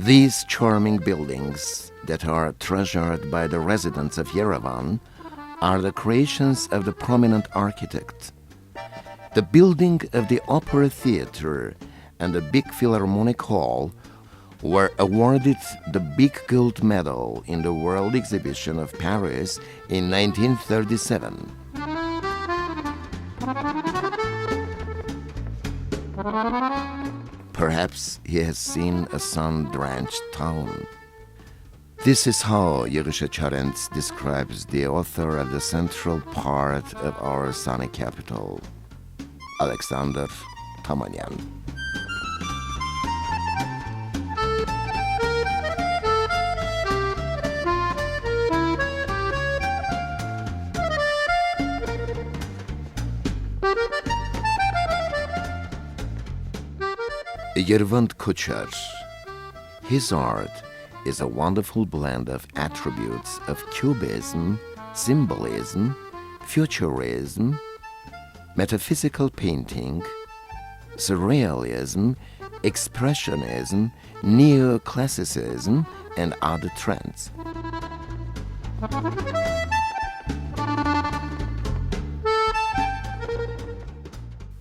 These charming buildings that are treasured by the residents of Yerevan are the creations of the prominent architect. The building of the Opera Theatre and the Big Philharmonic Hall were awarded the Big Gold Medal in the World Exhibition of Paris in 1937. Perhaps he has seen a sun-drenched town. This is how Jiří Šećarenc describes the author of the central part of our sunny capital, Alexander Tamanyan. Yervant Kuchar. His art is a wonderful blend of attributes of cubism, symbolism, futurism, metaphysical painting, surrealism, expressionism, neoclassicism, and other trends.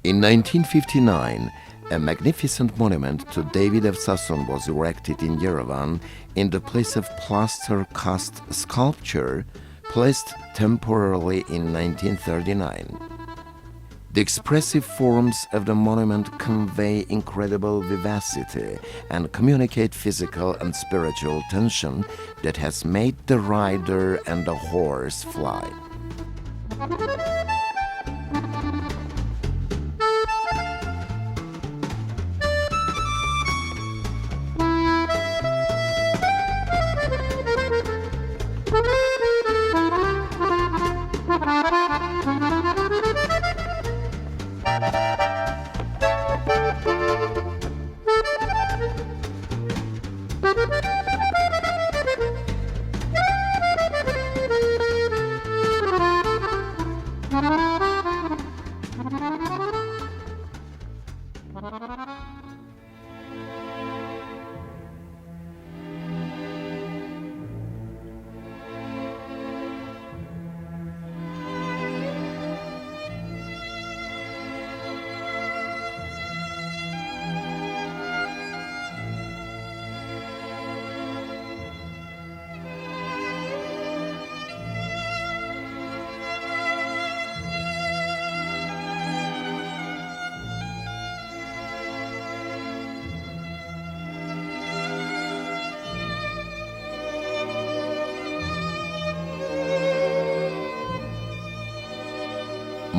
In 1959, a magnificent monument to David of Sasson was erected in Yerevan in the place of plaster cast sculpture placed temporarily in 1939. The expressive forms of the monument convey incredible vivacity and communicate physical and spiritual tension that has made the rider and the horse fly.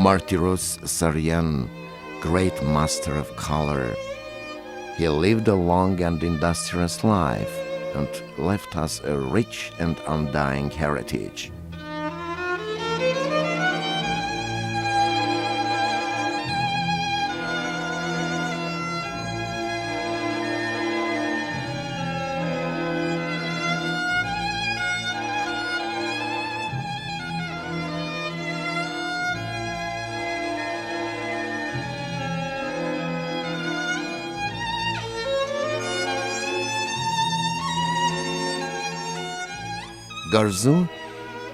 Martyros Saryan, great master of color. He lived a long and industrious life and left us a rich and undying heritage. Garzou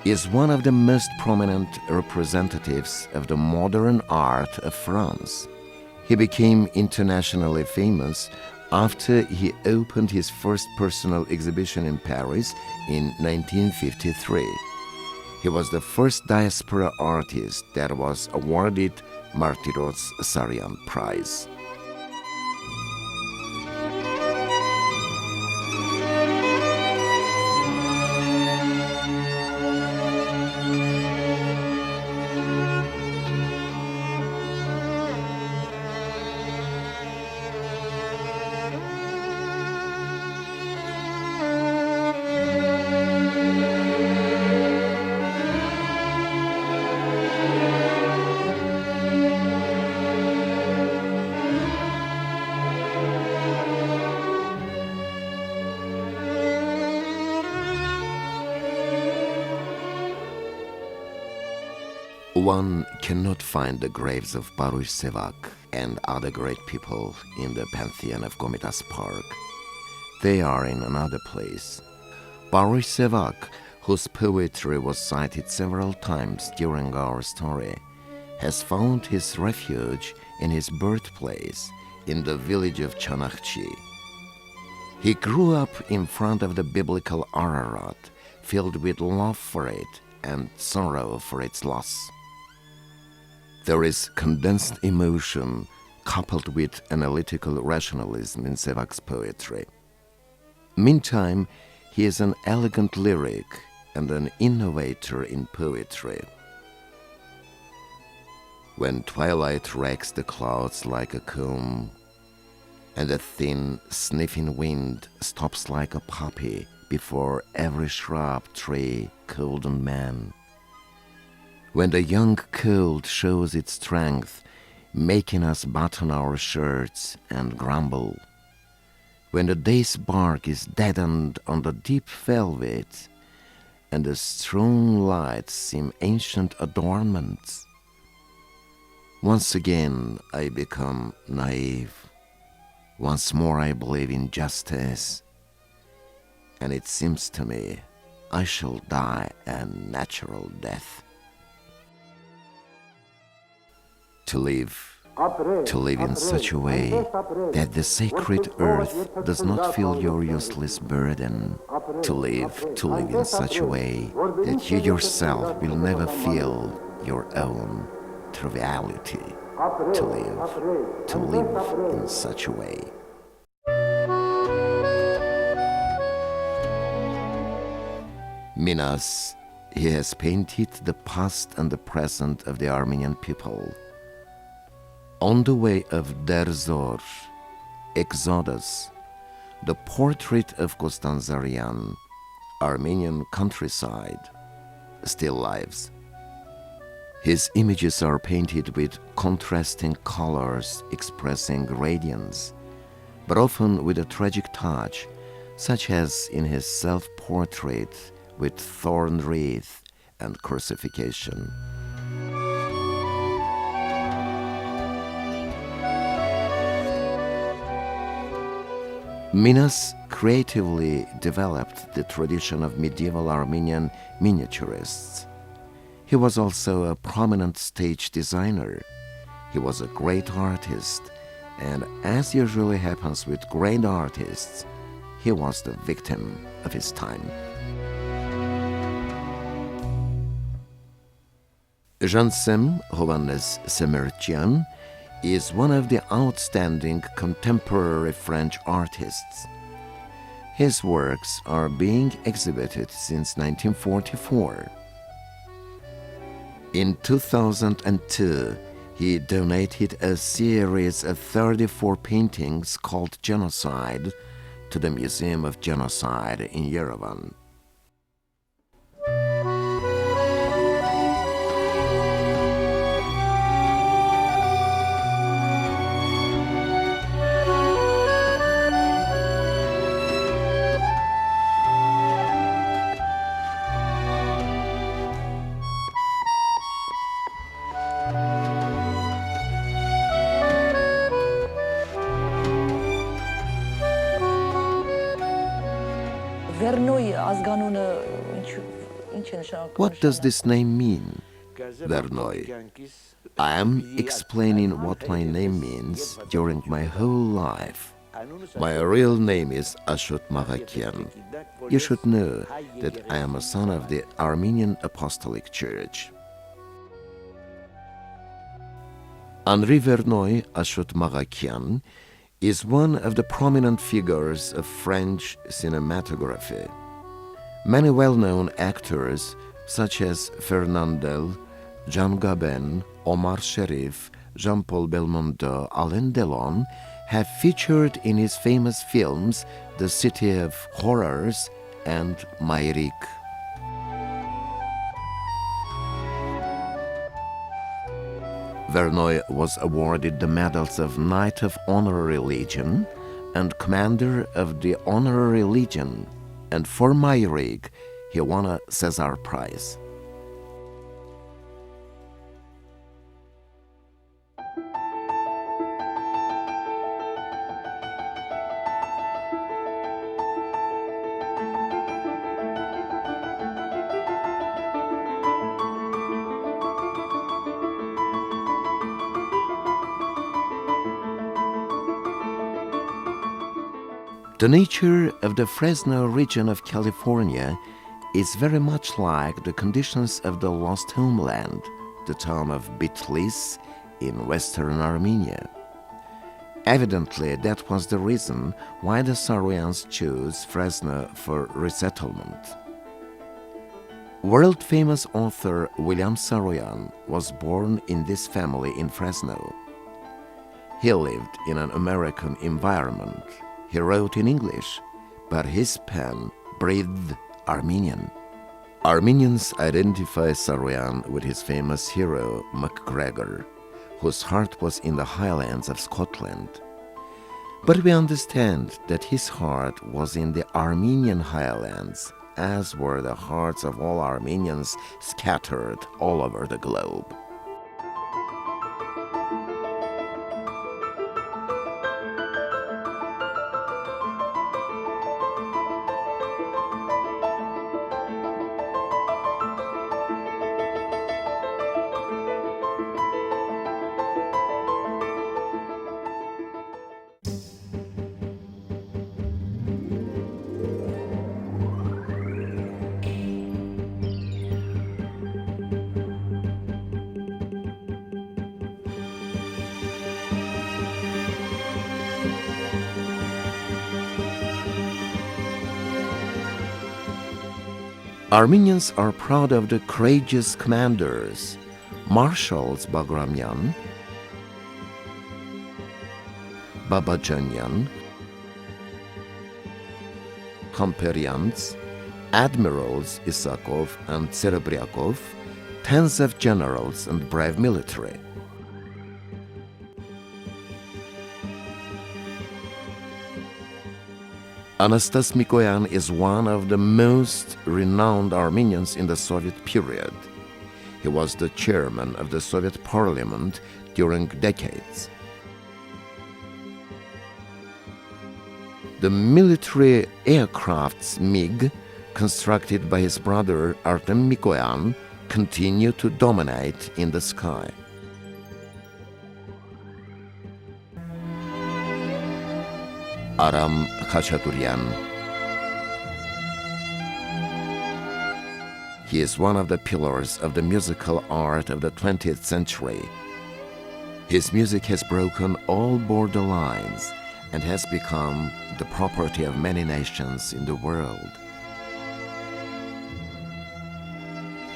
is one of the most prominent representatives of the modern art of France. He became internationally famous after he opened his first personal exhibition in Paris in 1953. He was the first diaspora artist that was awarded Martyros Saryan Prize. One cannot find the graves of Baruch Sevak and other great people in the pantheon of Komitas Park. they are in another place. Boris Sevak, whose poetry was cited several times during our story, has found his refuge in his birthplace in the village of Chanakhchi. He grew up in front of the biblical Ararat, filled with love for it and sorrow for its loss. There is condensed emotion coupled with analytical rationalism in Sevak's poetry. Meantime, he is an elegant lyric and an innovator in poetry. When twilight wrecks the clouds like a comb, and the thin, sniffing wind stops like a puppy before every shrub, tree, cold and man. When the young cold shows its strength, making us button our shirts and grumble. When the day's bark is deadened on the deep velvet, and the strong lights seem ancient adornments. Once again I become naive. Once more I believe in justice, and it seems to me I shall die a natural death. To live in such a way that the sacred earth does not feel your useless burden. To live in such a way that you yourself will never feel your own triviality. To live in such a way. Minas, he has painted the past and the present of the Armenian people. On the Way of Der Zor, Exodus, the portrait of Constanzarian, Armenian countryside, still lives. His images are painted with contrasting colors expressing radiance, but often with a tragic touch, such as in his self-portrait with thorn wreath and crucifixion. Minas creatively developed the tradition of medieval Armenian miniaturists. He was also a prominent stage designer. He was a great artist, and as usually happens with great artists, he was the victim of his time. Janssem Hovhannes Semerchian is one of the outstanding contemporary French artists. His works are being exhibited since 1944. In 2002, he donated a series of 34 paintings called Genocide to the Museum of Genocide in Yerevan. What does this name mean, Vernoi? I am explaining what my name means during my whole life. My real name is Ashot Marakian. You should know that I am a son of the Armenian Apostolic Church. Henri Vernoi Ashot Marakian is one of the prominent figures of French cinematography. Many well-known actors, such as Fernandel, Jean Gabin, Omar Sharif, Jean-Paul Belmondo, Alain Delon, have featured in his famous films The City of Horrors and Mairik. Vernoi was awarded the medals of Knight of Honorary Legion and Commander of the Honorary Legion, and for Mairik, he won a César Prize. The nature of the Fresno region of California is very much like the conditions of the lost homeland, the town of Bitlis in western Armenia. Evidently, that was the reason why the Saroyans chose Fresno for resettlement. World-famous author William Saroyan was born in this family in Fresno. He lived in an American environment. He wrote in English, but his pen breathed Armenian. Armenians identify Saroyan with his famous hero MacGregor, whose heart was in the highlands of Scotland. But we understand that his heart was in the Armenian highlands, as were the hearts of all Armenians scattered all over the globe. Armenians are proud of the courageous commanders, Marshals Bagramyan, Babajanyan, Kamperians, Admirals Isakov and Serebryakov, tens of generals and brave military. Anastas Mikoyan is one of the most renowned Armenians in the Soviet period. He was the chairman of the Soviet parliament during decades. The military aircrafts MiG, constructed by his brother Artem Mikoyan, continue to dominate in the sky. Aram Khachaturian. He is one of the pillars of the musical art of the 20th century. His music has broken all borderlines and has become the property of many nations in the world.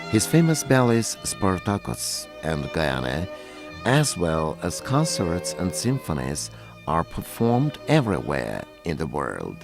His famous ballets Spartacus and Gayane, as well as concerts and symphonies, are performed everywhere in the world.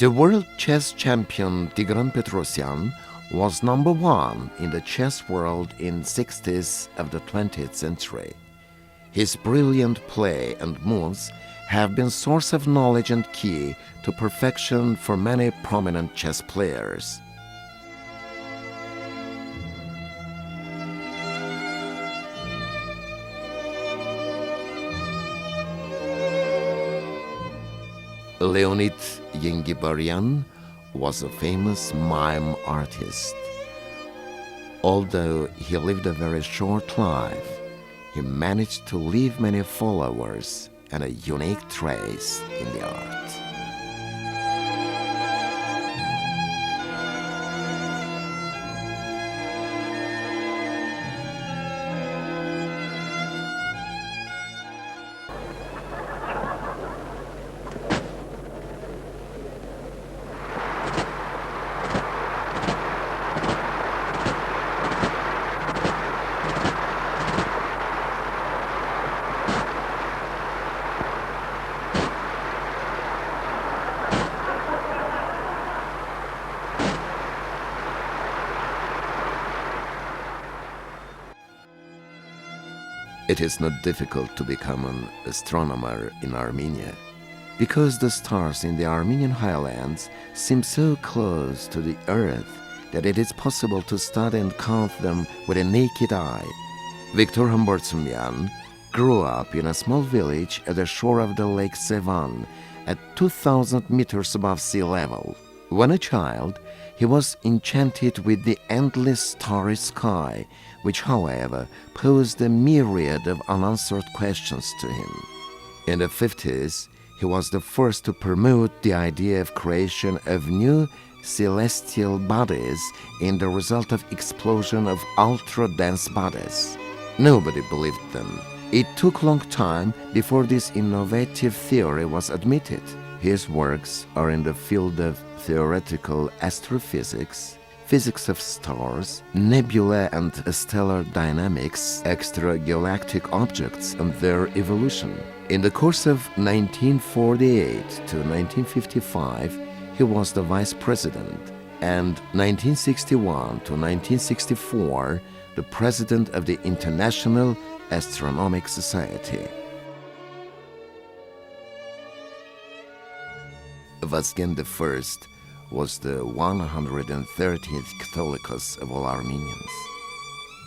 The world chess champion Tigran Petrosyan was number one in the chess world in 60s of the 20th century. His brilliant play and moves have been source of knowledge and key to perfection for many prominent chess players. Leonid Yengibaryan was a famous mime artist. Although he lived a very short life, he managed to leave many followers and a unique trace in the art. It is not difficult to become an astronomer in Armenia, because the stars in the Armenian highlands seem so close to the earth that it is possible to study and count them with a naked eye. Viktor Hambortsumyan grew up in a small village at the shore of the Lake Sevan at 2,000 meters above sea level. When a child, he was enchanted with the endless starry sky, which, however, posed a myriad of unanswered questions to him. In the 50s, he was the first to promote the idea of creation of new celestial bodies in the result of explosion of ultra-dense bodies. Nobody believed them. It took a long time before this innovative theory was admitted. His works are in the field of theoretical astrophysics, physics of stars, nebula and stellar dynamics, extragalactic objects and their evolution. In the course of 1948 to 1955, he was the vice president, and 1961 to 1964, the president of the International Astronomical Society. Vazgen I was the 130th Catholicos of all Armenians.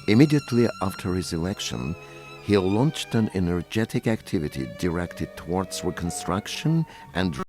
Immediately after his election, he launched an energetic activity directed towards reconstruction and